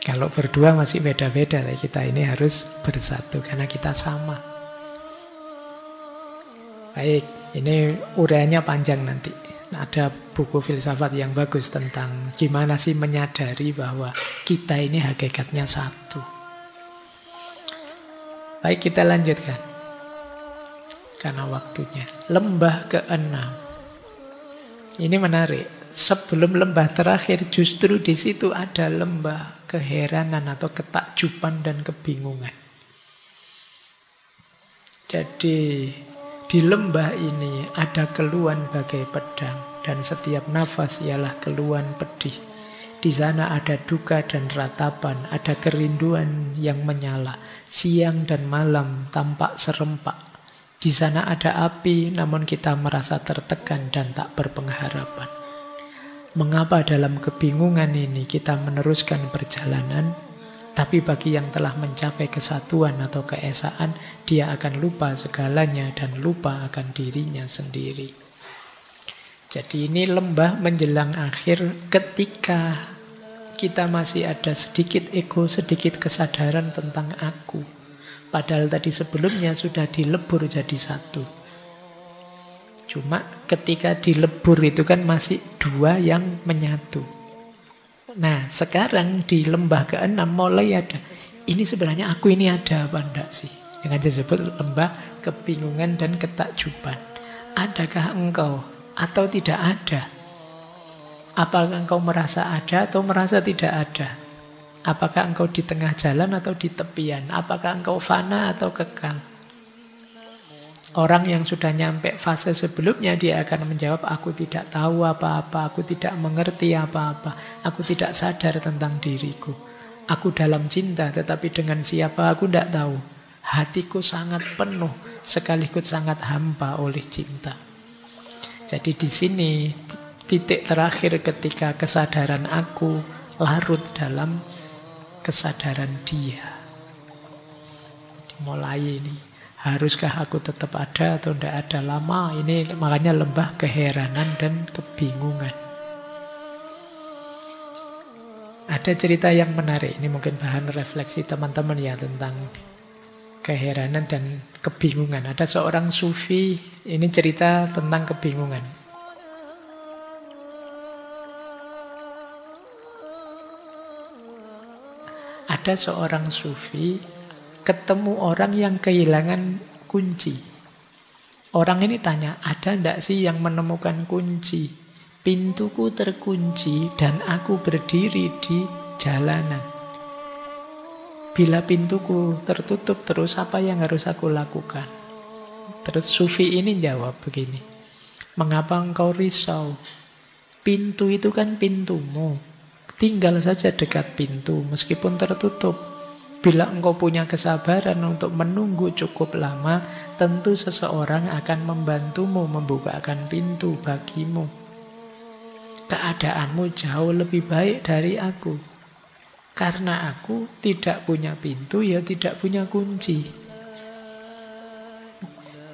Kalau berdua masih beda-beda, kita ini harus bersatu karena kita sama. Baik, ini uraiannya panjang nanti. Ada buku filsafat yang bagus tentang gimana sih menyadari bahwa kita ini hakikatnya satu. Baik, kita lanjutkan. Karena waktunya. Lembah ke-6. Ini menarik. Sebelum lembah terakhir, justru di situ ada lembah keheranan atau ketakjuban dan kebingungan. Jadi di lembah ini ada keluhan bagai pedang dan setiap nafas ialah keluhan pedih. Di sana ada duka dan ratapan, ada kerinduan yang menyala. Siang dan malam tampak serempak. Di sana ada api, namun kita merasa tertekan dan tak berpengharapan. Mengapa dalam kebingungan ini kita meneruskan perjalanan? Tapi bagi yang telah mencapai kesatuan atau keesaan, dia akan lupa segalanya dan lupa akan dirinya sendiri. Jadi ini lembah menjelang akhir ketika kita masih ada sedikit ego, sedikit kesadaran tentang aku. Padahal tadi sebelumnya sudah dilebur jadi satu. Cuma ketika dilebur itu kan masih dua yang menyatu. Nah, sekarang di lembah ke-6 mulai ada. Ini sebenarnya aku ini ada apa enggak sih? Yang disebut lembah kebingungan dan ketakjuban. Adakah engkau atau tidak ada? Apakah engkau merasa ada atau merasa tidak ada? Apakah engkau di tengah jalan atau di tepian? Apakah engkau fana atau kekal? Orang yang sudah nyampe fase sebelumnya, dia akan menjawab, aku tidak tahu apa-apa, aku tidak mengerti apa-apa, aku tidak sadar tentang diriku. Aku dalam cinta, tetapi dengan siapa aku tidak tahu. Hatiku sangat penuh, sekaligus sangat hampa oleh cinta. Jadi di sini titik terakhir ketika kesadaran aku larut dalam kesadaran dia. Mulai ini. Haruskah aku tetap ada atau tidak ada? Lama ini makanya lembah keheranan dan kebingungan. Ada cerita yang menarik, ini mungkin bahan refleksi teman-teman ya tentang keheranan dan kebingungan. Ada seorang sufi, ini cerita tentang kebingungan. Ada seorang sufi ketemu orang yang kehilangan kunci. Orang ini tanya, ada enggak sih yang menemukan kunci? Pintuku terkunci dan aku berdiri di jalanan. Bila pintuku tertutup terus, apa yang harus aku lakukan? Terus sufi ini jawab begini, mengapa engkau risau? Pintu itu kan pintumu. Tinggal saja dekat pintu meskipun tertutup. Bila engkau punya kesabaran untuk menunggu cukup lama, tentu seseorang akan membantumu membukakan pintu bagimu. Keadaanmu jauh lebih baik dari aku. Karena aku tidak punya pintu, ya tidak punya kunci.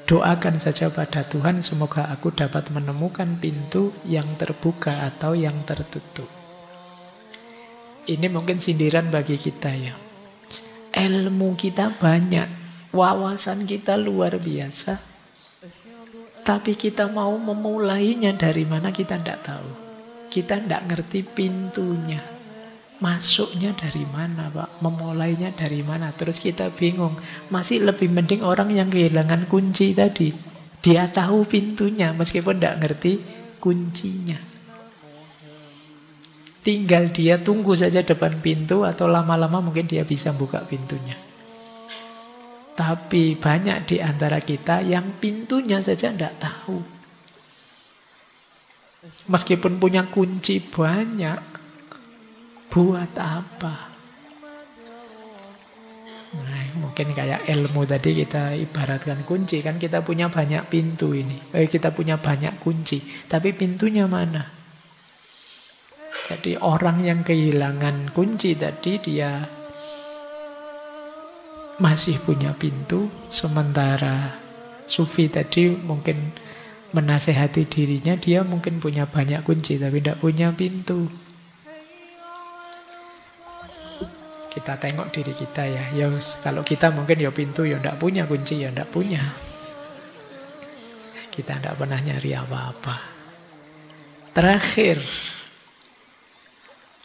Doakan saja pada Tuhan, semoga aku dapat menemukan pintu yang terbuka atau yang tertutup. Ini mungkin sindiran bagi kita ya. Ilmu kita banyak, wawasan kita luar biasa. Tapi kita mau memulainya dari mana kita tidak tahu. Kita tidak ngerti pintunya. Masuknya dari mana Pak? Memulainya dari mana? Terus kita bingung. Masih lebih mending orang yang kehilangan kunci tadi. Dia tahu pintunya meskipun tidak ngerti kuncinya. Tinggal dia tunggu saja depan pintu atau lama-lama mungkin dia bisa buka pintunya. Tapi banyak di antara kita yang pintunya saja tidak tahu. Meskipun punya kunci banyak, buat apa? Nah, mungkin kayak ilmu tadi kita ibaratkan kunci. Kan kita punya banyak pintu ini. Kita punya banyak kunci. Tapi pintunya mana? Jadi orang yang kehilangan kunci tadi dia masih punya pintu. Sementara sufi tadi mungkin menasehati dirinya, dia mungkin punya banyak kunci tapi tidak punya pintu. Kita tengok diri kita ya. Ya kalau kita mungkin ya pintu ya tidak punya, kunci ya tidak punya. Kita tidak pernah nyari apa-apa. Terakhir,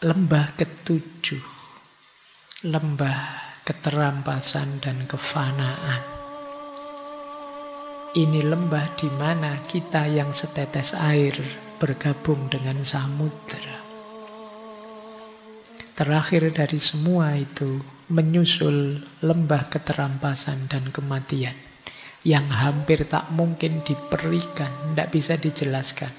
lembah ketujuh, lembah keterampasan dan kefanaan. Ini lembah di mana kita yang setetes air bergabung dengan samudera. Terakhir dari semua itu menyusul lembah keterampasan dan kematian yang hampir tak mungkin diperikan, tidak bisa dijelaskan.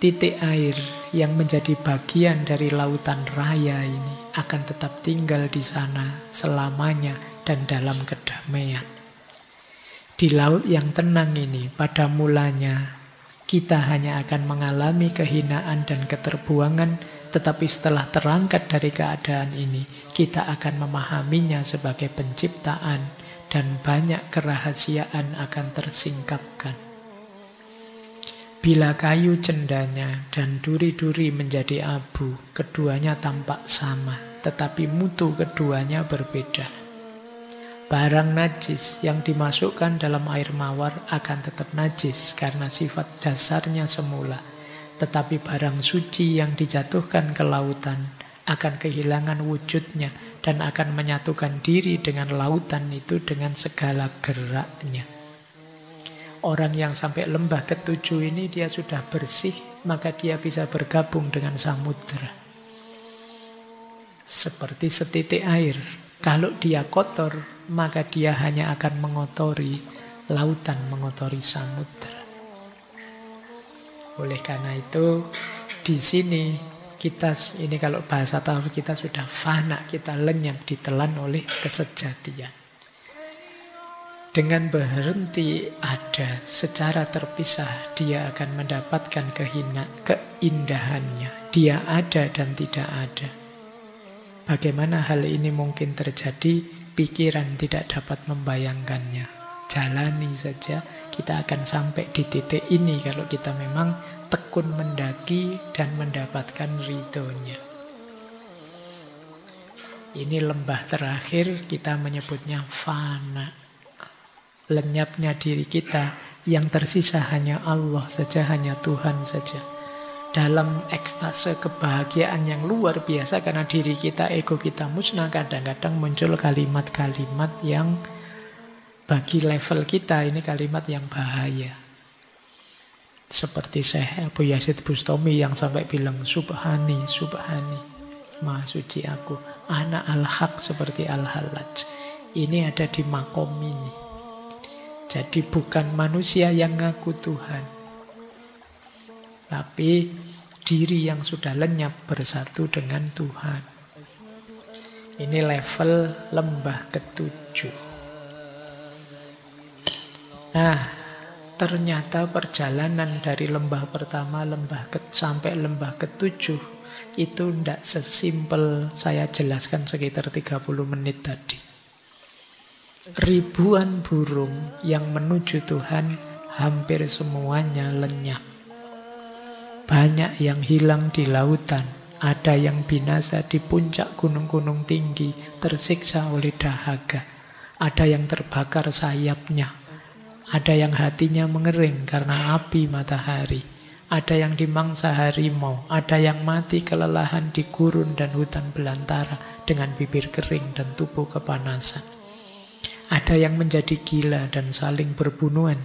Titik air yang menjadi bagian dari lautan raya ini akan tetap tinggal di sana selamanya dan dalam kedamaian. Di laut yang tenang ini, pada mulanya kita hanya akan mengalami kehinaan dan keterbuangan, tetapi setelah terangkat dari keadaan ini, kita akan memahaminya sebagai penciptaan dan banyak kerahasiaan akan tersingkapkan. Bila kayu cendanya dan duri-duri menjadi abu, keduanya tampak sama, tetapi mutu keduanya berbeda. Barang najis yang dimasukkan dalam air mawar akan tetap najis karena sifat dasarnya semula. Tetapi barang suci yang dijatuhkan ke lautan akan kehilangan wujudnya dan akan menyatukan diri dengan lautan itu dengan segala geraknya. Orang yang sampai lembah ketujuh ini dia sudah bersih, maka dia bisa bergabung dengan samudera. Seperti setitik air. Kalau dia kotor, maka dia hanya akan mengotori lautan, mengotori samudera. Oleh karena itu, di sini kita, ini kalau bahasa tasawuf kita sudah fana, kita lenyap, ditelan oleh kesejatian. Dengan berhenti ada secara terpisah, dia akan mendapatkan keindahannya. Dia ada dan tidak ada. Bagaimana hal ini mungkin terjadi? Pikiran tidak dapat membayangkannya. Jalani saja, kita akan sampai di titik ini kalau kita memang tekun mendaki dan mendapatkan ridhonya. Ini lembah terakhir, kita menyebutnya fana. Lenyapnya diri kita, yang tersisa hanya Allah saja, hanya Tuhan saja. Dalam ekstase kebahagiaan yang luar biasa, karena diri kita, ego kita musnah, kadang-kadang muncul kalimat-kalimat yang bagi level kita ini kalimat yang bahaya. Seperti Syekh Abu Yazid Bustami yang sampai bilang Subhani, Subhani, Maha suci aku, Ana al-haq seperti al-halaj. Ini ada di makom ini. Jadi bukan manusia yang ngaku Tuhan, tapi diri yang sudah lenyap bersatu dengan Tuhan. Ini level lembah ketujuh. Nah, ternyata perjalanan dari lembah pertama sampai lembah ketujuh itu tidak sesimpel saya jelaskan sekitar 30 menit tadi. Ribuan burung yang menuju Tuhan hampir semuanya lenyap. Banyak yang hilang di lautan, ada yang binasa di puncak gunung-gunung tinggi, tersiksa oleh dahaga. Ada yang terbakar sayapnya, ada yang hatinya mengering karena api matahari, ada yang dimangsa harimau, ada yang mati kelelahan di gurun dan hutan belantara dengan bibir kering dan tubuh kepanasan. Ada yang menjadi gila dan saling berbunuhan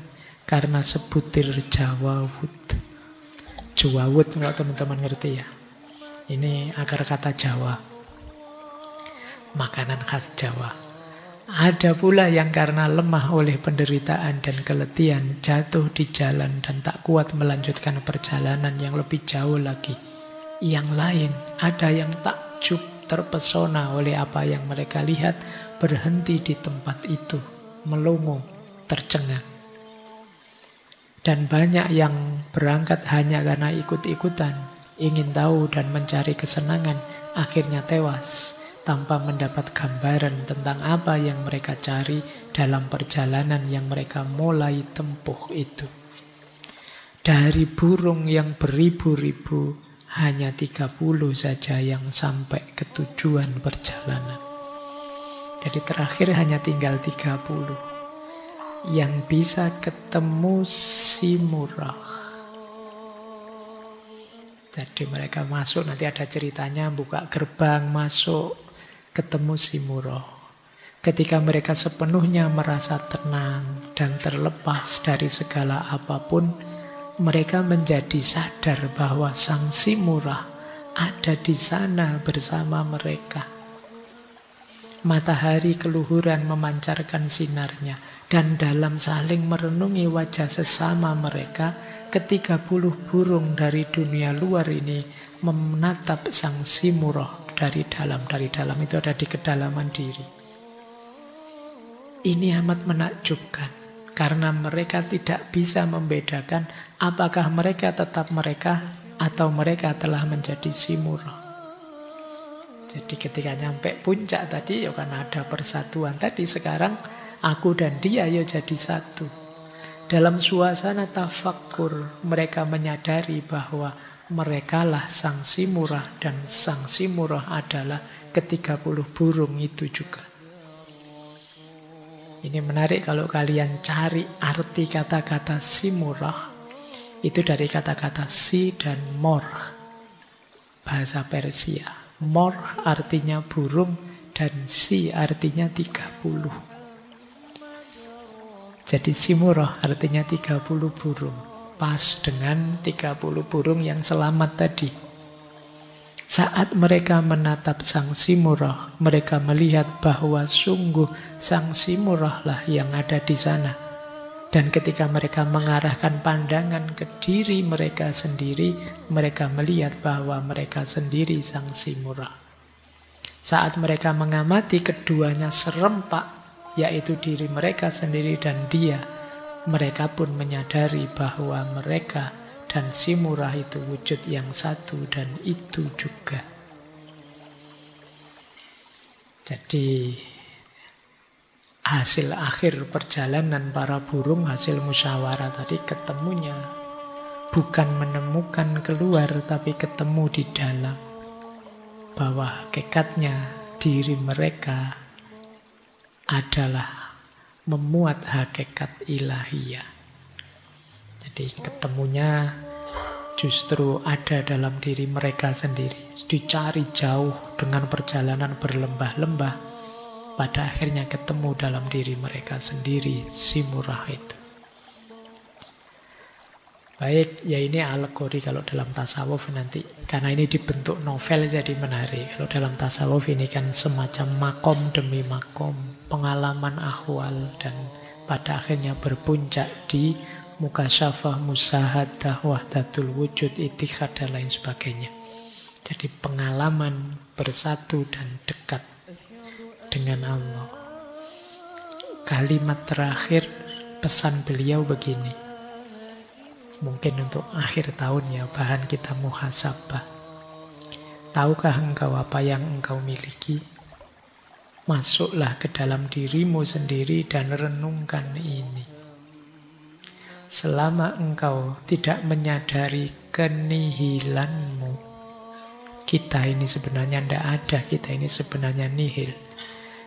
karena sebutir jawawut. Jawawut kalau teman-teman ngerti ya. Ini akar kata Jawa. Makanan khas Jawa. Ada pula yang karena lemah oleh penderitaan dan keletihan jatuh di jalan dan tak kuat melanjutkan perjalanan yang lebih jauh lagi. Yang lain ada yang takjub, terpesona oleh apa yang mereka lihat, berhenti di tempat itu, melongo, tercengang. Dan banyak yang berangkat hanya karena ikut-ikutan, ingin tahu dan mencari kesenangan, akhirnya tewas tanpa mendapat gambaran tentang apa yang mereka cari dalam perjalanan yang mereka mulai tempuh itu. Dari burung yang beribu-ribu, hanya 30 saja yang sampai ke tujuan perjalanan. Jadi terakhir hanya tinggal 30 yang bisa ketemu Simurah. Jadi mereka masuk, nanti ada ceritanya, buka gerbang, masuk, ketemu Simurah. Ketika mereka sepenuhnya merasa tenang dan terlepas dari segala apapun, mereka menjadi sadar bahwa Sang Simurah ada di sana bersama mereka. Matahari keluhuran memancarkan sinarnya, dan dalam saling merenungi wajah sesama mereka, ke-30 burung dari dunia luar ini menatap Sang Simurah dari dalam. Dari dalam itu ada di kedalaman diri. Ini amat menakjubkan, karena mereka tidak bisa membedakan apakah mereka tetap mereka atau mereka telah menjadi Simurah. Jadi ketika nyampe puncak tadi, ya karena ada persatuan tadi, sekarang aku dan dia ya jadi satu. Dalam suasana tafakkur, mereka menyadari bahwa merekalah Sang Simurah dan Sang Simurah adalah ke-30 burung itu juga. Ini menarik kalau kalian cari arti kata-kata Simurah, itu dari kata-kata si dan mor, bahasa Persia. Mor artinya burung dan si artinya 30. Jadi Simurah artinya 30 burung. Pas dengan 30 burung yang selamat tadi. Saat mereka menatap Sang Simurah, mereka melihat bahwa sungguh Sang Simurah lah yang ada di sana. Dan ketika mereka mengarahkan pandangan ke diri mereka sendiri, mereka melihat bahwa mereka sendiri Sang Simurah. Saat mereka mengamati keduanya serempak, yaitu diri mereka sendiri dan dia, mereka pun menyadari bahwa mereka dan Simurah itu wujud yang satu dan itu juga. Jadi hasil akhir perjalanan para burung, hasil musyawarah tadi, ketemunya bukan menemukan keluar, tapi ketemu di dalam. Bahwa hakikatnya diri mereka adalah memuat hakikat ilahiyah. Jadi ketemunya justru ada dalam diri mereka sendiri. Dicari jauh dengan perjalanan berlembah-lembah, pada akhirnya ketemu dalam diri mereka sendiri, si murah itu. Baik, ya ini alegori kalau dalam tasawuf nanti. Karena ini dibentuk novel jadi menarik. Kalau dalam tasawuf ini kan semacam makom demi makom, pengalaman ahwal, dan pada akhirnya berpuncak di mukasyafah, musahadah, wahdatul wujud, itikad, dan lain sebagainya. Jadi pengalaman bersatu dan dekat dengan Allah. Kalimat terakhir pesan beliau begini. Mungkin untuk akhir tahun ya, bahan kita muhasabah. Tahukah engkau apa yang engkau miliki? Masuklah ke dalam dirimu sendiri dan renungkan ini. Selama engkau tidak menyadari kenihilanmu, kita ini sebenarnya tidak ada, kita ini sebenarnya nihil.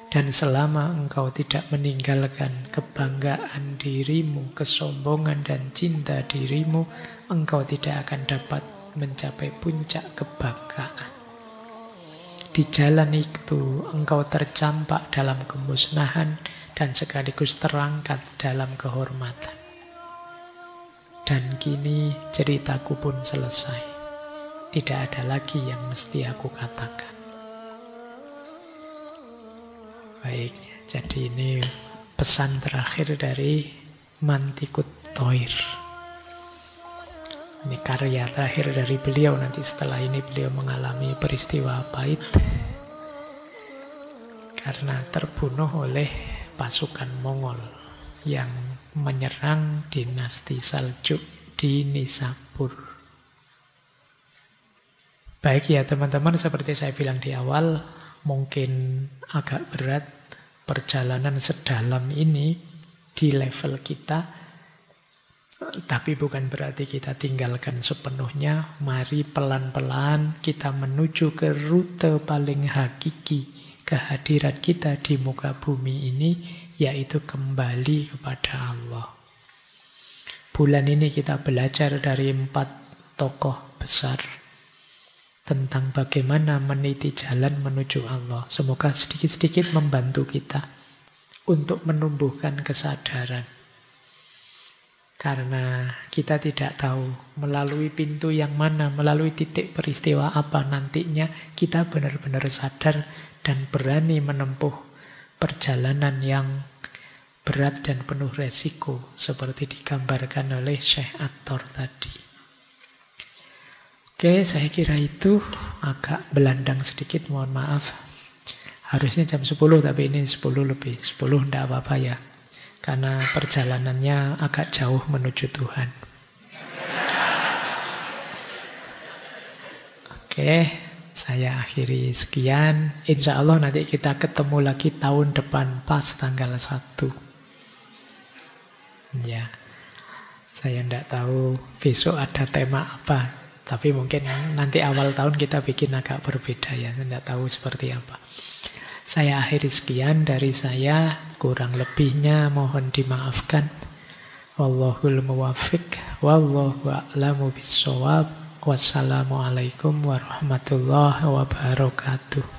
Dan selama engkau tidak meninggalkan kebanggaan dirimu, kesombongan dan cinta dirimu, engkau tidak akan dapat mencapai puncak kebanggaan. Di jalan itu engkau tercampak dalam kemusnahan dan sekaligus terangkat dalam kehormatan. Dan kini ceritaku pun selesai. Tidak ada lagi yang mesti aku katakan. Baik, jadi ini pesan terakhir dari Mantikut Thoir. Ini karya terakhir dari beliau. Nanti setelah ini beliau mengalami peristiwa pahit karena terbunuh oleh pasukan Mongol yang menyerang dinasti Saljuk di Nishapur. Baik ya teman-teman, seperti saya bilang di awal, mungkin agak berat perjalanan sedalam ini di level kita, tapi bukan berarti kita tinggalkan sepenuhnya. Mari pelan-pelan kita menuju ke rute paling hakiki kehadiran kita di muka bumi ini, yaitu kembali kepada Allah. Bulan ini kita belajar dari 4 tokoh besar tentang bagaimana meniti jalan menuju Allah. Semoga sedikit-sedikit membantu kita untuk menumbuhkan kesadaran. Karena kita tidak tahu melalui pintu yang mana, melalui titik peristiwa apa nantinya kita benar-benar sadar dan berani menempuh perjalanan yang berat dan penuh resiko seperti digambarkan oleh Syekh At-Tor tadi. Oke, saya kira itu agak belandang sedikit, mohon maaf. Harusnya jam 10, tapi ini 10 lebih. 10 tidak apa-apa ya. Karena perjalanannya agak jauh menuju Tuhan. Oke, saya akhiri sekian. Insya Allah nanti kita ketemu lagi tahun depan pas tanggal 1. Ya, saya tidak tahu besok ada tema apa. Tapi mungkin nanti awal tahun kita bikin agak berbeda ya. Tidak tahu seperti apa. Saya akhiri sekian dari saya. Kurang lebihnya mohon dimaafkan. Wallahul muwaffiq. Wallahu a'lamu bissawab. Wassalamualaikum warahmatullahi wabarakatuh.